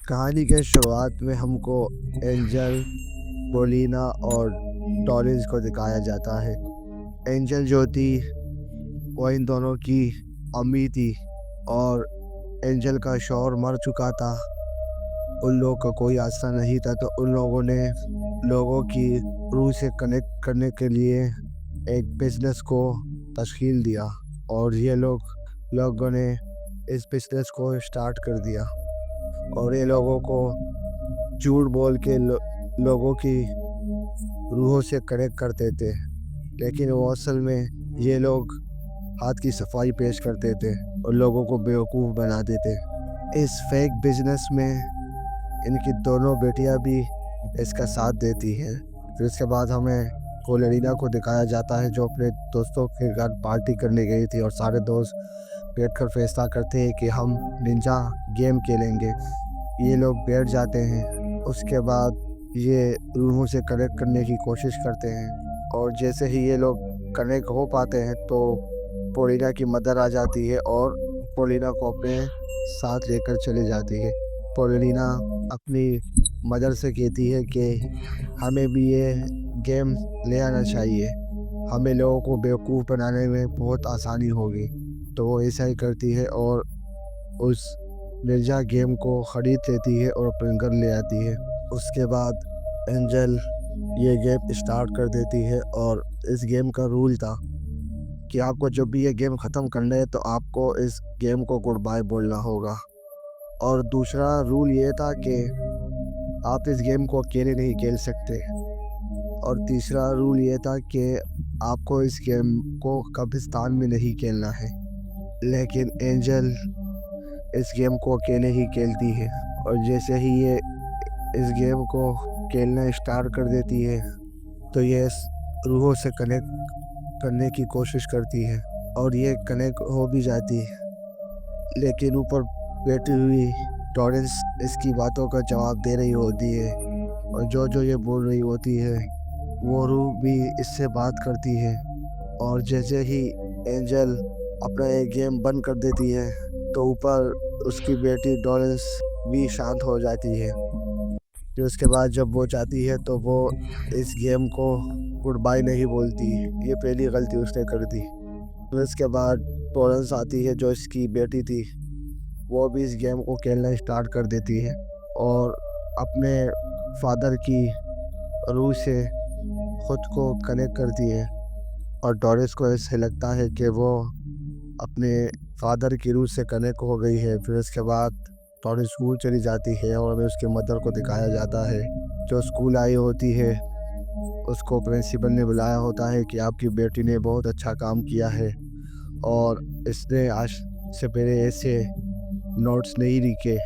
कहानी के शुरुआत में हमको एंजल, पोलिना और डॉलिन्स को दिखाया जाता है। एंजल जो थी वो इन दोनों की अम्मी थी और एंजल का शौहर मर चुका था। उन लोगों का कोई आसरा नहीं था, तो उन लोगों ने लोगों की रूह से कनेक्ट करने के लिए एक बिजनेस को तश्कील दिया और ये लोगों ने इस बिजनेस को स्टार्ट कर दिया और ये लोगों को झूठ बोल के लोगों की रूहों से कनेक्ट करते थे, लेकिन वो असल में ये लोग हाथ की सफाई पेश करते थे और लोगों को बेवकूफ़ बनाते थे। इस फेक बिजनेस में इनकी दोनों बेटियां भी इसका साथ देती हैं। फिर उसके बाद हमें कोलेरिना को दिखाया जाता है जो अपने दोस्तों के घर पार्टी करने गई थी और सारे दोस्त बैठकर फैसला करते हैं कि हम निंजा गेम खेलेंगे। ये लोग बैठ जाते हैं। उसके बाद ये रूहों से कनेक्ट करने की कोशिश करते हैं और जैसे ही ये लोग कनेक्ट हो पाते हैं तो पोलिना की मदर आ जाती है और पोलिना को अपने साथ लेकर चली जाती है। पोलिना अपनी मदर से कहती है कि हमें भी ये गेम ले आना चाहिए, हमें लोगों को बेवकूफ़ बनाने में बहुत आसानी होगी। तो वो ऐसा ही करती है और उस मिर्जा गेम को ख़रीद लेती है और अपने घर ले आती है। उसके बाद एंजल ये गेम स्टार्ट कर देती है और इस गेम का रूल था कि आपको जब भी ये गेम ख़त्म करना है तो आपको इस गेम को गुड बाय बोलना होगा। और दूसरा रूल ये था कि आप इस गेम को अकेले नहीं खेल सकते। और तीसरा रूल ये था कि आपको इस गेम को कब्रिस्तान में नहीं खेलना है। लेकिन एंजल इस गेम को अकेले ही खेलती है और जैसे ही ये इस गेम को खेलना स्टार्ट कर देती है तो ये रूहों से कनेक्ट करने की कोशिश करती है और ये कनेक्ट हो भी जाती है, लेकिन ऊपर बैठी हुई टॉरेंस इसकी बातों का जवाब दे रही होती है और जो ये बोल रही होती है वो रूह भी इससे बात करती है। और जैसे ही एंजल अपना एक गेम बंद कर देती है तो ऊपर उसकी बेटी डॉरेंस भी शांत हो जाती है। फिर उसके बाद जब वो जाती है तो वो इस गेम को गुड बाय नहीं बोलती, ये पहली गलती उसने कर दी। फिर उसके बाद टॉरेंस आती है जो इसकी बेटी थी, वो भी इस गेम को खेलना स्टार्ट कर देती है और अपने फादर की रूह से खुद को कनेक्ट करती है और डॉरेंस को ऐसे लगता है कि वो अपने फादर की रूह से कनेक्ट हो गई है। फिर उसके बाद डॉरेंस स्कूल चली जाती है और हमें उसके मदर को दिखाया जाता है जो स्कूल आई होती है। उसको प्रिंसिपल ने बुलाया होता है कि आपकी बेटी ने बहुत अच्छा काम किया है और इसने आज से पहले ऐसे नोट्स नहीं लिखे।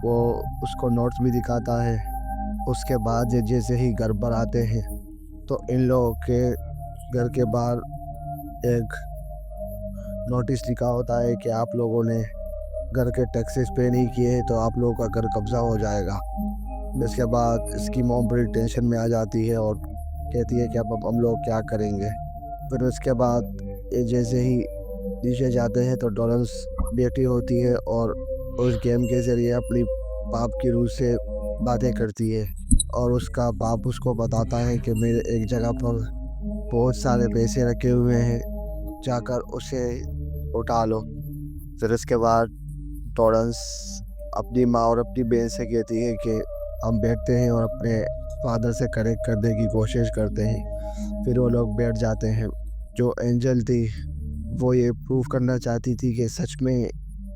वो उसको नोट्स भी दिखाता है। उसके बाद ये जैसे ही घर पर आते हैं तो इन लोगों के घर के बाहर एक नोटिस लिखा होता है कि आप लोगों ने घर के टैक्सेस पे नहीं किए तो आप लोगों का घर कब्ज़ा हो जाएगा। इसके बाद इसकी मॉम बड़ी टेंशन में आ जाती है और कहती है कि अब हम लोग क्या करेंगे। फिर उसके बाद ये जैसे ही नीचे जाते हैं तो डॉरेंस बेटी होती है और उस गेम के ज़रिए अपनी बाप की रूह से बातें करती है और उसका बाप उसको बताता है कि मेरे एक जगह पर बहुत सारे पैसे रखे हुए हैं, जाकर उसे उठा लो। फिर उसके बाद टॉरेंस अपनी माँ और अपनी बहन से कहती है कि हम बैठते हैं और अपने फादर से कनेक्ट करने की कोशिश करते हैं। फिर वो लोग बैठ जाते हैं। जो एंजल थी वो ये प्रूव करना चाहती थी कि सच में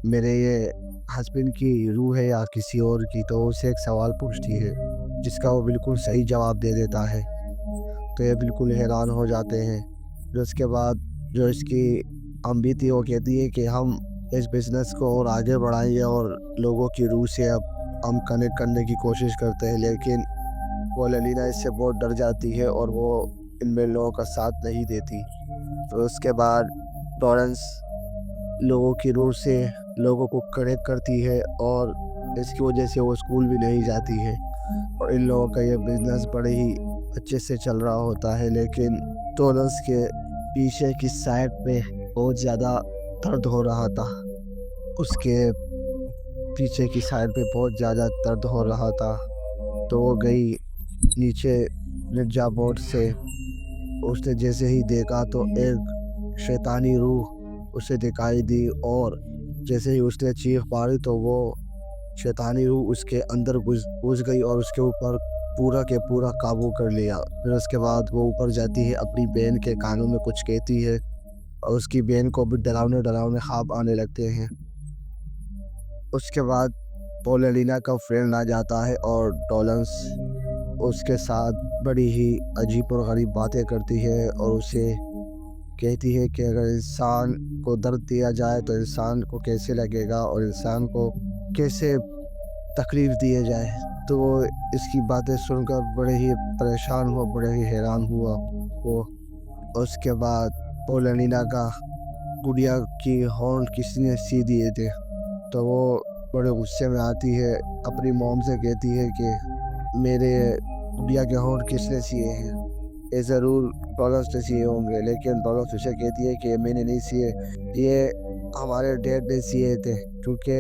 मेरे ये हस्बैंड की रूह है या किसी और की, तो उसे एक सवाल पूछती है जिसका वो बिल्कुल सही जवाब दे देता है। तो ये बिल्कुल हैरान हो जाते हैं। फिर उसके बाद जो इसकी अम्मी थी वो कहती है कि हम इस बिज़नेस को और आगे बढ़ाएंगे और लोगों की रूह से अब हम कनेक्ट करने की कोशिश करते हैं, लेकिन वो ललीना इससे बहुत डर जाती है और वो इनमें लोगों का साथ नहीं देती। फिर उसके बाद टॉरेंस लोगों की रूह से लोगों को कनेक्ट करती है और इसकी वजह से वो स्कूल भी नहीं जाती है और इन लोगों का ये बिज़नेस बड़े ही अच्छे से चल रहा होता है। लेकिन टॉरेंस के पीछे की साइड पे बहुत ज़्यादा दर्द हो रहा था। उसके पीछे की साइड पे बहुत ज़्यादा दर्द हो रहा था, तो वो गई नीचे निर्जा बोर्ड से। उसने जैसे ही देखा तो एक शैतानी रूह उसे दिखाई दी, और जैसे ही उसने चीख मारी तो वो शैतानी रूह उसके अंदर घुस गई और उसके ऊपर पूरा के पूरा काबू कर लिया। फिर उसके बाद वो ऊपर जाती है, अपनी बहन के कानों में कुछ कहती है, और उसकी बहन को भी डरावने ख्वाब आने लगते हैं। उसके बाद पोलेलिना का फ्रेंड आ जाता है, और डॉलन्स उसके साथ बड़ी ही अजीब और गरीब बातें करती है, और उसे कहती है कि अगर इंसान को दर्द दिया जाए तो इंसान को कैसे लगेगा, और इंसान को कैसे तकलीफ दिए जाए। तो वो इसकी बातें सुनकर बड़े ही परेशान हुआ, बड़े ही हैरान हुआ वो। उसके बाद पोलेलिना का गुड़िया की हॉर्न किसी ने सी दिए थे, तो वो बड़े गुस्से में आती है, अपनी मॉम से कहती है कि मेरे गुड़िया के हॉर्न किसने सिए हैं, ये ज़रूर डॉलर्स ने सिए होंगे। लेकिन डॉलर्स उसे कहती है कि मैंने नहीं सिए, ये हमारे डैड ने सिए थे, क्योंकि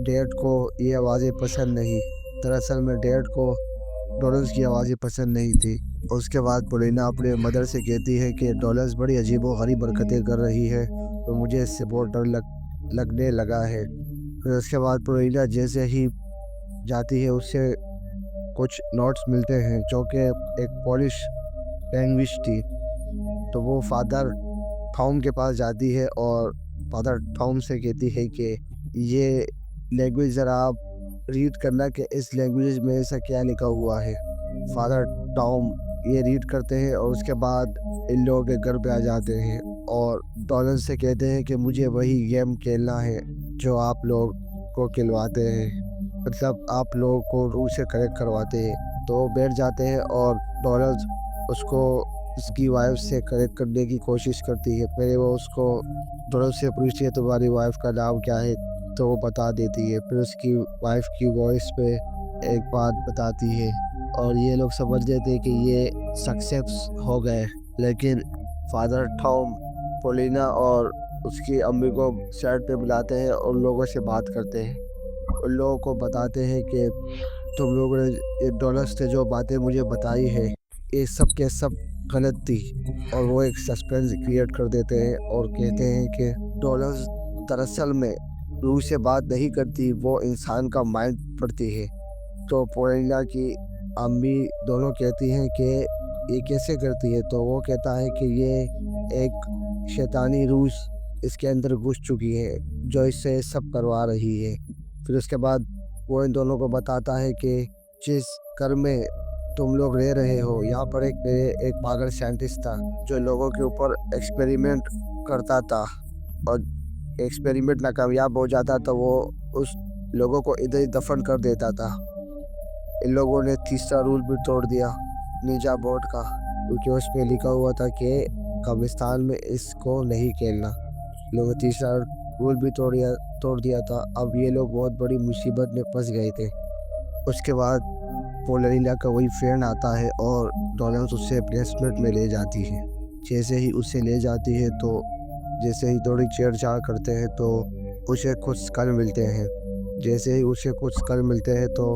डैड को ये आवाज़ें पसंद नहीं। दरअसल में डैड को डॉलर्स की आवाज़ें पसंद नहीं थी। उसके बाद पोलिना अपने मदर से कहती है कि डॉलर्स बड़ी अजीबो-गरीब हरकतें कर रही है, तो मुझे इससे बहुत डर लगने लगा है। फिर उसके बाद पोलिना जैसे ही जाती है, उससे कुछ नोट्स मिलते हैं जो कि एक पोलिश लैंग्वेज थी। तो वो फादर थॉम के पास जाती है, और फादर थॉम से कहती है कि ये लैंग्वेज ज़रा आप रीड करना कि इस लैंग्वेज में ऐसा क्या लिखा हुआ है। फादर टॉम ये रीड करते हैं, और उसके बाद इन लोगों के घर पे आ जाते हैं, और डॉलर से कहते हैं कि मुझे वही गेम खेलना है जो आप लोग को खिलवाते हैं, मतलब आप लोगों को रूह से कनेक्ट करवाते हैं। तो वो बैठ जाते हैं, और डॉलर उसको उसकी वाइफ से कनेक्ट करने की कोशिश करती है। पहले वो उसको डॉलर से पूछती है तुम्हारी वाइफ का नाम क्या है, तो वो बता देती है। फिर उसकी वाइफ की वॉइस पे एक बात बताती है, और ये लोग समझ लेते हैं कि ये सक्सेस हो गए। लेकिन फादर टॉम पोलिना और उसकी अम्मी को साइड पे बुलाते हैं, और उन लोगों से बात करते हैं। उन लोगों को बताते हैं कि तुम लोगों ने ये डॉलर्स ने जो बातें मुझे बताई है, ये सब के सब गलत थी। और वो एक सस्पेंस क्रिएट कर देते हैं, और कहते हैं कि डॉलर्स दरअसल में रूह से बात नहीं करती, वो इंसान का माइंड पढ़ती है। तो पोलिना की अम्मी दोनों कहती हैं कि ये कैसे करती है, तो वो कहता है कि ये एक शैतानी रूह इसके अंदर घुस चुकी है, जो इससे सब करवा रही है। फिर उसके बाद वो इन दोनों को बताता है कि जिस घर में तुम लोग रह रहे हो, यहाँ पर एक पागल साइंटिस्ट था जो लोगों के ऊपर एक्सपेरिमेंट करता था, और एक्सपेरिमेंट नाकामयाब हो जाता तो वो उस लोगों को इधर ही दफन कर देता था। इन लोगों ने तीसरा रूल भी तोड़ दिया निंजा बोर्ड का, क्योंकि उसमें लिखा हुआ था कि कब्रिस्तान में इसको नहीं खेलना। लोगों ने तीसरा रूल भी तोड़ दिया था। अब ये लोग बहुत बड़ी मुसीबत में फंस गए थे। उसके बाद पोलेलिना का वही फ्रेंड आता है, और डॉलर्स उससे बेसमेंट में ले जाती है। जैसे ही उसे ले जाती है, तो जैसे ही थोड़ी छेड़छाड़ करते हैं, तो उसे कुछ स्कल मिलते हैं। जैसे ही उसे कुछ स्कल मिलते हैं, तो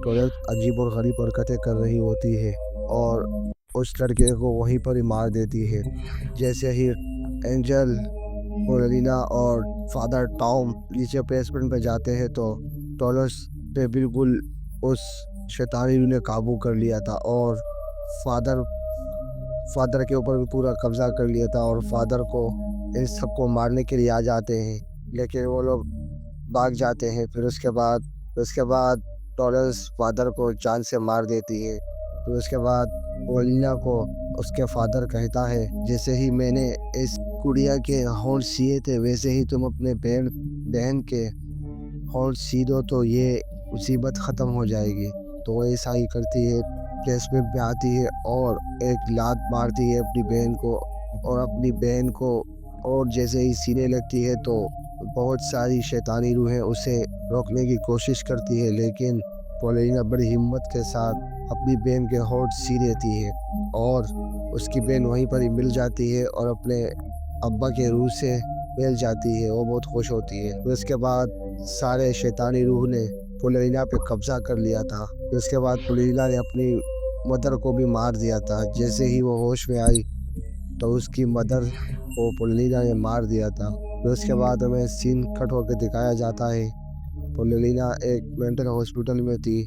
डॉलर्स अजीब और गरीब हरकतें कर रही होती है, और उस लड़के को वहीं पर ही मार देती है। जैसे ही एंजल, पोलेलिना और फादर टॉम नीचे बेसमेंट पे जाते हैं, तो डॉलर्स पे बिल्कुल उस शैतानी ने काबू कर लिया था, और फादर के ऊपर भी पूरा कब्जा कर लिया था, और फादर को इन सबको मारने के लिए आ जाते हैं, लेकिन वो लोग भाग जाते हैं। फिर उसके बाद डॉलर्स फादर को जान से मार देती है। फिर उसके बाद पोलिना को उसके फादर कहता है, जैसे ही मैंने इस गुड़िया के हॉर्न सिए थे, वैसे ही तुम अपने बहन के हॉर्न सी दो, तो ये मुसीबत ख़त्म हो जाएगी। तो वो ऐसा ही करती है, बेसमेंट में आती है, और एक लात मारती है अपनी बहन को, और जैसे ही सीने लगती है, तो बहुत सारी शैतानी रूहें उसे रोकने की कोशिश करती है। लेकिन पोलेलिना बड़ी हिम्मत के साथ अपनी बहन के होंठ सी देती है, और उसकी बहन वहीं पर ही मिल जाती है, और अपने अब्बा के रूह से मिल जाती है। वो बहुत खुश होती है। फिर उसके बाद सारे शैतानी रूह ने पुलेरिना पे कब्जा कर लिया था। उसके बाद पुलेरिना ने अपनी मदर को भी मार दिया था। जैसे ही वो होश में आई तो उसकी मदर को पुलेरिना ने मार दिया था। फिर उसके बाद हमें सीन कट होकर दिखाया जाता है पुलेरिना एक मेंटल हॉस्पिटल में थी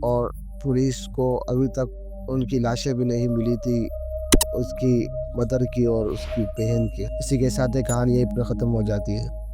और पुलिस को अभी तक उनकी लाशें भी नहीं मिली थी, उसकी मदर की और उसकी बहन की। इसी के साथ ये कहानी यहीं पर ख़त्म हो जाती है।